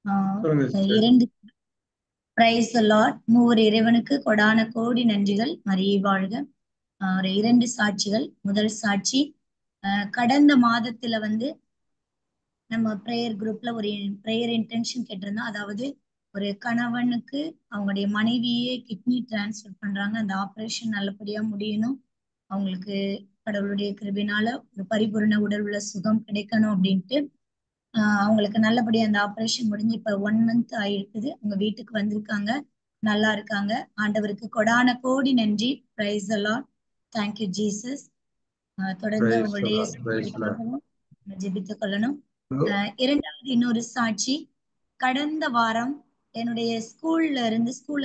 சொல்லுங்க சிஸ்டர். இரண்டு price Lord. மூவர் இறைவனுக்கு கொடான கோடி நன்றிகள். மரியே வாழ்க. ஒரு இரண்டு சாட்சிகள். முதல் சாட்சி, கடந்த மாதத்துல வந்து நம்ம ப்ரேயர் குரூப்ல ஒரு ப்ரேயர் இன்டென்ஷன் கேட்டிருந்தோம். அதாவது ஒரு கணவனுக்கு அவங்களுடைய மனைவியே கிட்னி டிரான்ஸ்ஃபர் பண்றாங்க, அந்த ஆப்ரேஷன் நல்லபடியா முடியணும், அவங்களுக்கு கடவுளுடைய கிருபினால ஒரு பரிபூரண உடல் உள்ள சுகம் கிடைக்கணும் அப்படின்ட்டு அவங்களுக்கு நல்லபடியா அந்த ஆப்ரேஷன் முடிஞ்சு இப்ப 1 மந்த் ஆயிருக்குது. அவங்க வீட்டுக்கு வந்திருக்காங்க, நல்லா இருக்காங்க. ஆண்டவருக்கு கொடான கோடி நன்றி. பிரைஸ் எல்லாம். Thank you Jesus. தொடர்ந்து பிரைஸ் தி அவங்களுடைய லார்ட், பிரைஸ் தி லார்ட். சுகத்திற்காகவும் ஜெபித்துக் கொள்ளணும். இரண்டாவது இன்னொரு சாட்சி, கடந்த வாரம் என்னுடைய ஸ்கூல்ல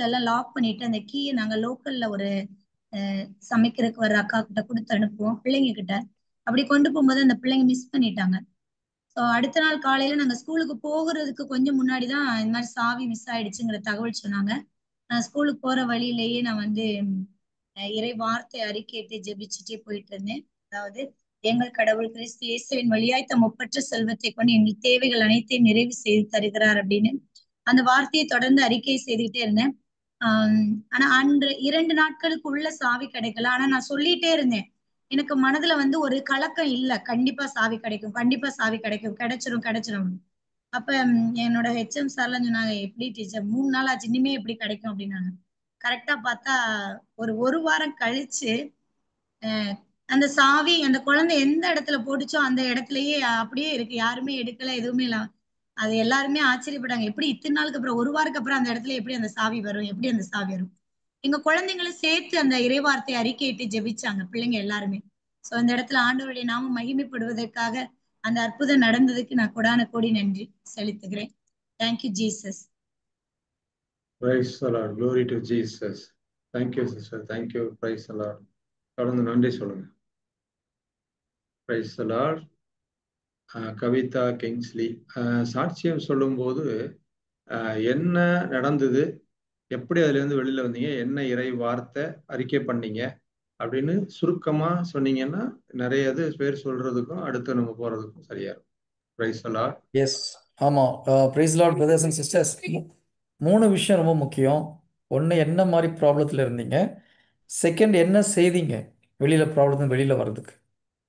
எல்லாம் லாக் பண்ணிட்டு அந்த கீயை நாங்க லோக்கல்ல ஒரு சமைக்கிறதுக்கு வர அக்கா கிட்ட கொடுத்து அனுப்புவோம் பிள்ளைங்க கிட்ட. அப்படி கொண்டு போகும்போது அந்த பிள்ளைங்க மிஸ் பண்ணிட்டாங்க. ஸோ அடுத்த நாள் காலையில நாங்க ஸ்கூலுக்கு போகிறதுக்கு கொஞ்சம் முன்னாடிதான் இந்த மாதிரி சாவி மிஸ் ஆயிடுச்சுங்கிற தகவல் சொன்னாங்க. நான் ஸ்கூலுக்கு போற வழியிலேயே நான் வந்து இறை வார்த்தை அறிக்கையிட்டு ஜெபிச்சுட்டே போயிட்டு இருந்தேன். அதாவது எங்கள் கடவுள் கிறிஸ்து இயேசுவின் வழியாய் தம் ஒப்பற்ற செல்வத்தை கொண்டு எங்கள் தேவைகள் அனைத்தையும் நிறைவு செய்து தருகிறார் அப்படின்னு அந்த வார்த்தையை தொடர்ந்து அறிக்கை செய்துக்கிட்டே இருந்தேன். ஆனா அன்று 2 நாட்களுக்கு உள்ள சாவி கிடைக்கல. ஆனா நான் சொல்லிட்டே இருந்தேன். எனக்கு மனதுல வந்து ஒரு கலக்கம் இல்ல, கண்டிப்பா சாவி கிடைக்கும், கண்டிப்பா சாவி கிடைக்கும், கிடைச்சிரும் கிடைச்சிரும். அப்ப என்னோட ஹெச்எம் சார்லாம் சொன்னாங்க, எப்படி டீச்சர் 3 நாள் ஆச்சு, இனிமே எப்படி கிடைக்கும் அப்படின்னாங்க. கரெக்டா பார்த்தா ஒரு வாரம் கழிச்சு அஹ் அந்த சாவி அந்த குழந்தை எந்த இடத்துல போட்டுச்சோ அந்த இடத்துலயே அப்படியே இருக்கு, யாருமே எடுக்கல, எதுவுமே இல்ல. அது எல்லாருமே ஆச்சரியப்பட்டாங்க, எப்படி இத்தனை நாளுக்கு அப்புறம், ஒரு வாரத்துக்கு அப்புறம் அந்த இடத்துல எப்படி அந்த சாவி வரும், எப்படி அந்த சாவி வரும். எங்க குழந்தைங்களும் சேர்த்து அந்த இறைவார்த்தை அறிக்கையிட்டு ஜெபிச்சாங்க பிள்ளைங்க எல்லாருமே. சோ அந்த இடத்துல ஆண்டவருடைய நாமம் மகிமைப்படுவதற்காக அந்த அற்புதம் நடந்ததுக்கு நான் கொடான கோடி நன்றி செலுத்துகிறேன். Thank you Jesus. Price the Lord, glory to Jesus. Thank you sister, thank you. Price the Lord. தொடர்ந்து நன்றி சொல்லுங்க. Price the Lord. Kavitha Kingsley, சாட்சியம் சொல்லும்போது என்ன நடந்தது, எப்படி அதுல இருந்து வெளியில வந்தீங்க, என்ன இறை வார்த்தை அறிக்கை பண்ணீங்க அப்படின்னு சுருக்கமா சொன்னீங்கன்னா நிறைய இது பேர் சொல்றதுக்கும் அடுத்து நம்ம போறதுக்கும் சரியா இருக்கும். Praise the Lord. எஸ், ஆமாம். Praise Lord brothers and sisters. 3 விஷயம் ரொம்ப முக்கியம். ஒன்று, என்ன மாதிரி ப்ராப்ளத்தில் இருந்தீங்க. செகண்ட், என்ன செய்தீங்க வெளியில் ப்ராப்ளம் வெளியில் வர்றதுக்கு.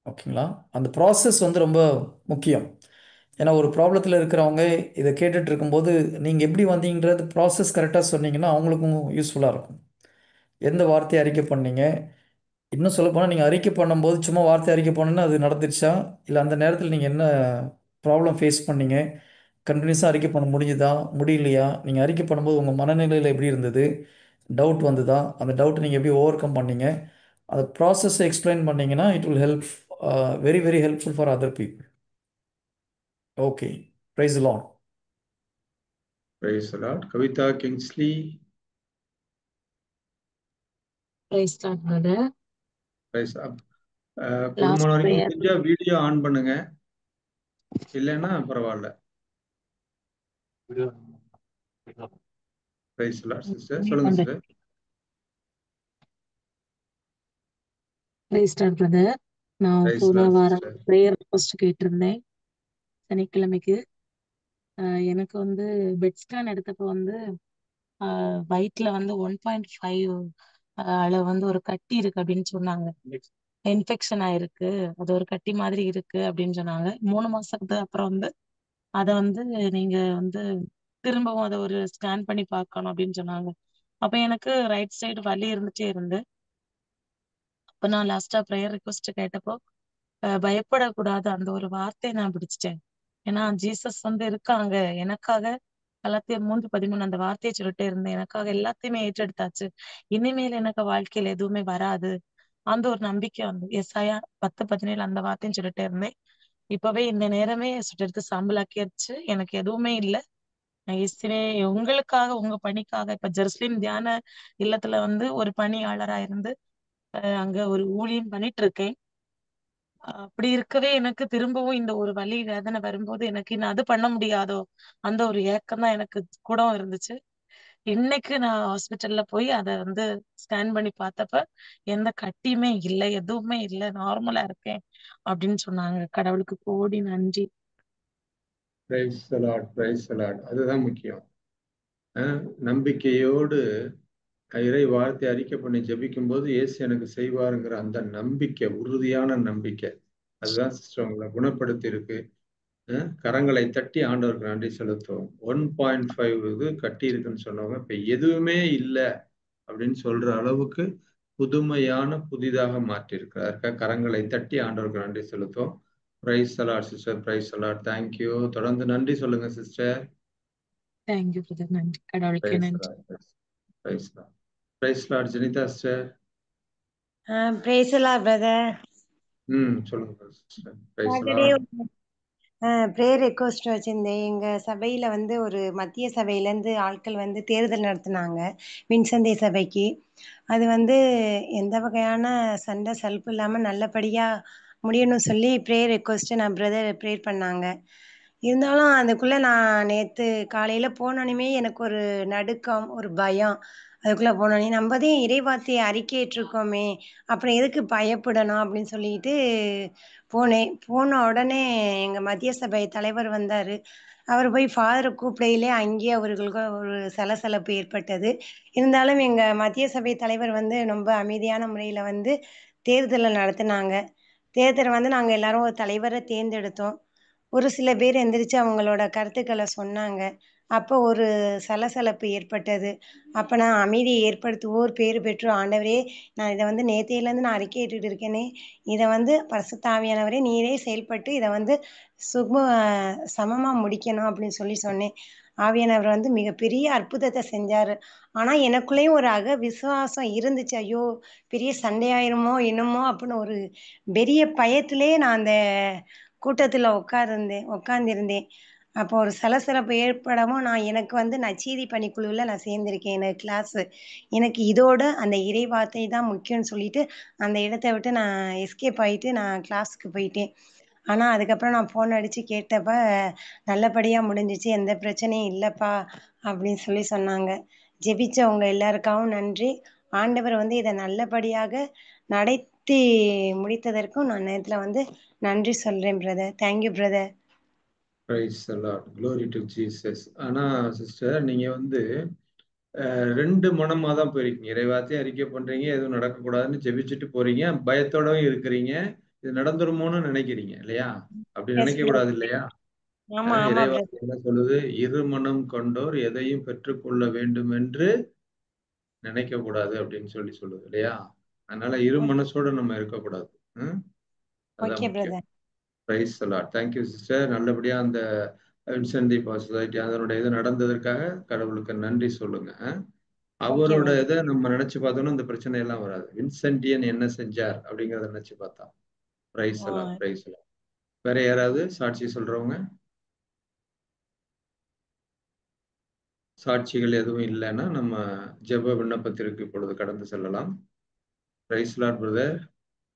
ஓகேங்களா? அந்த ப்ராசஸ் வந்து ரொம்ப முக்கியம். ஏன்னா ஒரு ப்ராப்ளத்தில் இருக்கிறவங்க இதை கேட்டுட்டு இருக்கும்போது நீங்கள் எப்படி வந்தீங்கன்றது ப்ராசஸ் கரெக்டாக சொன்னீங்கன்னா அவங்களுக்கும் யூஸ்ஃபுல்லாக இருக்கும். எந்த வார்த்தையை அறிக்கை பண்ணீங்க, இன்னும் சொல்லப்போனால் நீங்கள் அறிக்கை பண்ணும்போது சும்மா வார்த்தை அறிக்கை பண்ணணுன்னா அது நடந்துருச்சா, இல்லை அந்த நேரத்தில் நீங்கள் என்ன ப்ராப்ளம் ஃபேஸ் பண்ணீங்க, கண்டினியூஸாக அறிக்கை பண்ண முடிஞ்சுதா முடியலையா, நீங்கள் அறிக்கை பண்ணும்போது உங்கள் மனநிலையில் எப்படி இருந்தது, டவுட் வந்ததா, அந்த டவுட்டை நீங்கள் எப்படி ஓவர் கம் பண்ணீங்க, அந்த ப்ராசஸை எக்ஸ்பிளைன் பண்ணீங்கன்னா it will help, very very helpful for other people. Okay, praise the Lord. Praise the Lord. Kavitha Kingsley. Praise God, brother. Praise Last குடும்பம் வரைக்கும் prayer. முடிஞ்சா வீடியோ ஆன் பண்ணுங்க, இல்லைன்னா பரவாயில்ல. பிரைஸ் தி லார்ட் சிஸ்டர், சொல்லுங்க சிஸ்டர். Praise God, brother. நான் praise the போன Lord வாரம் சிஸ்டர். ப்ரேயர் ரிக்வெஸ்ட் கேட்டிருந்தேன் சனிக்கிழமைக்கு. எனக்கு வந்து பெட் ஸ்கேன் எடுத்தப்போ வந்து வயிற்றுல வந்து 1.5 அளவு வந்து ஒரு கட்டி இருக்கு அப்படின்னு சொன்னாங்க. இன்ஃபெக்ஷன் ஆயிருக்கு, அது ஒரு கட்டி மாதிரி இருக்கு அப்படின்னு சொன்னாங்க. 3 மாசத்துக்கு அப்புறம் வந்து அதை வந்து நீங்க வந்து திரும்பவும் அதை ஒரு ஸ்கேன் பண்ணி பார்க்கணும் அப்படின்னு சொன்னாங்க. அப்ப எனக்கு ரைட் சைடு வலி இருந்துட்டே இருந்து, அப்ப நான் லாஸ்டா ப்ரேயர் ரிக்வெஸ்ட் கேட்டப்போ பயப்படக்கூடாது அந்த ஒரு வார்த்தையை நான் பிடிச்சிட்டேன். ஏன்னா ஜீசஸ் வந்து இருக்காங்க எனக்காக. கலாத்தியர் 3:13 அந்த வார்த்தையை சொல்லிட்டே இருந்தேன், எனக்காக எல்லாத்தையுமே ஏற்றெடுத்தாச்சு, இனிமேல் எனக்கு வாழ்க்கையில எதுவுமே வராது, அந்த ஒரு நம்பிக்கை வந்து எஸ்ஐயா 10:17 அந்த வார்த்தையும் சொல்லிட்டே இருந்தேன். இப்பவே இந்த நேரமே சுட்டெடுத்து சாம்பலாக்கியாச்சு, எனக்கு எதுவுமே இல்லை. நான் இயேசுவே உங்களுக்காக உங்க பணிக்காக இப்ப ஜெருசலேம் தியான இல்லத்துல வந்து ஒரு பணியாளரா இருந்து அங்க ஒரு ஊழியம் பண்ணிட்டு இருக்கேன். அப்படி இருக்கவே எனக்கு திரும்பவும் இந்த ஒரு வலி வேதனை வரும்போது எனக்கு இன்னும் அது பண்ண முடியாதோ அந்த ஒரு ஏக்கம் தான் எனக்கு கூட இருந்துச்சு. இன்னைக்கு நான் ஹாஸ்பிட்டல்ல போய் அதை வந்து ஸ்கேன் பண்ணி பார்த்தப்ப எந்த கட்டியுமே இல்லை, எதுவுமே இல்லை, நார்மலா இருக்கேன் அப்படின்னு சொன்னாங்க. கடவுளுக்கு கோடி நன்றி. Praise Lord, praise Lord. அதுதான் முக்கியம். நம்பிக்கையோடு இறை வார்த்தை அறிக்கை பண்ணி ஜெபிக்கும் போது இயேசு எனக்கு செய்வாருங்கிற அந்த நம்பிக்கை, உறுதியான நம்பிக்கை, அதுதான் சிஸ்டர் உங்களை குணப்படுத்தி இருக்கு. கரங்களை தட்டி ஆண்டவருக்கு நன்றி செலுத்துவோம். 1.5 இது கட்டி இருக்குன்னு சொன்னவங்க இப்ப எதுவுமே இல்லை அப்படின்னு சொல்ற அளவுக்கு புதுமையான புதிதாக மாற்றி இருக்கிறார். கரங்களை தட்டி ஆண்டவருக்கு நன்றி செலுத்துவோம். Praise the Lord sister, praise the Lord. Thank you. தொடர்ந்து நன்றி சொல்லுங்க சிஸ்டர். Thank you brother. நன்றி. கடவுளுக்கே பிரைஸ் நன்றி. The Lord, praise the Lord. Praise the Lord Jenitha sister. praise the Lord, brother. சொல்லுங்க sister. Praise Saturday the Lord. Prayer request வச்சிருந்தேன். எங்க சபையில வந்து ஒரு மத்திய சபையிலேருந்து ஆட்கள் வந்து தேர்தல் நடத்துனாங்க வின்சந்தை சபைக்கு. அது வந்து எந்த வகையான சண்டை சல்ப்பு இல்லாமல் நல்லபடியாக முடியணும்னு சொல்லி ப்ரேயர் ரெக்வஸ்ட்டு நான் பிரதர் ப்ரேயர் பண்ணாங்க. இருந்தாலும் அதுக்குள்ளே நான் நேற்று காலையில் போனோன்னே எனக்கு ஒரு நடுக்கம், ஒரு பயம். அதுக்குள்ளே போனோடனே நம்ம தான் இறைவார்த்தையை அறிக்கையிட்டிருக்கோமே, அப்புறம் எதுக்கு பயப்படணும் அப்படின்னு சொல்லிட்டு போனேன். போன உடனே எங்கள் மத்திய சபை தலைவர் வந்தார். அவர் போய் ஃபாதரை கூப்பிடையிலே அங்கேயே அவர்களுக்கு ஒரு சலசலப்பு ஏற்பட்டது. இருந்தாலும் எங்கள் மத்திய சபை தலைவர் வந்து ரொம்ப அமைதியான முறையில் வந்து தேர்தலை நடத்தினாங்க. தேர்தலை வந்து நாங்கள் எல்லாரும் ஒரு தலைவரை தேர்ந்தெடுத்தோம். ஒரு சில பேர் எந்திரிச்சு அவங்களோட கருத்துக்களை சொன்னாங்க. அப்போ ஒரு சலசலப்பு ஏற்பட்டது. அப்போ நான் அமைதியை ஏற்படுத்துவோர் பேறு பெற்றோர். ஆண்டவரே, நான் இதை வந்து நேத்தையிலேருந்து நான் அறிக்கையிட்டுட்டு இருக்கேனே, இதை வந்து பரிசுத்த ஆவியானவரே நீரே செயல்பட்டு இதை வந்து சமமாக முடிக்கணும் அப்படின்னு சொல்லி சொன்னேன். ஆவியானவர் வந்து மிகப்பெரிய அற்புதத்தை செஞ்சார். ஆனால் எனக்குள்ளேயும் ஒரு விசுவாசம் இருந்துச்சு. ஐயோ, பெரிய சண்டையாயிருமோ என்னமோ அப்படின்னு ஒரு பெரிய பயத்திலே நான் அந்த கூட்டத்தில் உட்கார்ந்திருந்தேன். அப்போ ஒரு சலசலப்பு ஏற்படவும் நான் எனக்கு வந்து நற்செய்தி பணிக்குழுவில் நான் சேர்ந்திருக்கேன். எனக்கு கிளாஸு. எனக்கு இதோட அந்த இறை வார்த்தை தான் முக்கியம்னு சொல்லிட்டு அந்த இடத்த விட்டு நான் எஸ்கேப் ஆகிட்டு நான் கிளாஸுக்கு போயிட்டேன். ஆனால் அதுக்கப்புறம் நான் ஃபோன் அடித்து கேட்டப்ப நல்லபடியாக முடிஞ்சிச்சு, எந்த பிரச்சனையும் இல்லைப்பா அப்படின்னு சொல்லி சொன்னாங்க. ஜெபிச்சவங்க எல்லாருக்காகவும் நன்றி. ஆண்டவர் வந்து இதை நல்லபடியாக நடத்தி முடித்ததற்கும் நான் நேரத்தில் வந்து நன்றி சொல்கிறேன் brother. Thank you brother. Praise the Lord, glory to Jesus. ஆனா சிஸ்டர் நீங்க வந்து 2 மனமா தான் போயிருக்கீங்க. இறைவார்த்தையும் அறிக்கை பண்றீங்க, எதுவும் நடக்கக்கூடாதுன்னு ஜெபிச்சுட்டு போறீங்க, பயத்தோடவும் இருக்கிறீங்க. இது நடந்துருமோன்னு நினைக்கிறீங்க இல்லையா? அப்படி எஸ் நினைக்க கூடாது இல்லையா? ஆமா ஆமா இறைவார்த்தை பிரதர். என்ன சொல்லுது? இரு மனம் கொண்டோர் எதையும் பெற்றுக்கொள்ள வேண்டும் என்று நினைக்க கூடாது அப்படின்னு சொல்லுது இல்லையா? அதனால இரு மனசோட நம்ம இருக்கக்கூடாது. அதான் ஓகே முக்கியம். Brother. Praise the Lord. Thank you sister. நல்லபடியா அந்த வின்சென்ட் தி பால் சொசைட்டி அதனுடைய இது நடந்ததற்காக கடவுளுக்கு நன்றி சொல்லுங்க. அவரோட இதை நம்ம நினைச்சு பார்த்தோம்னா இந்த பிரச்சனை எல்லாம் வராது. வின்சென்டியன் என்ன செஞ்சார் அப்படிங்கறத நினைச்சு பார்த்தா. Praise the Lord, praise the Lord. வேற யாராவது சாட்சி சொல்றவங்க? சாட்சிகள் எதுவும் இல்லைன்னா நம்ம ஜெப விண்ணப்பத்திற்கு இப்பொழுது கடந்து செல்லலாம். Praise the Lord brother.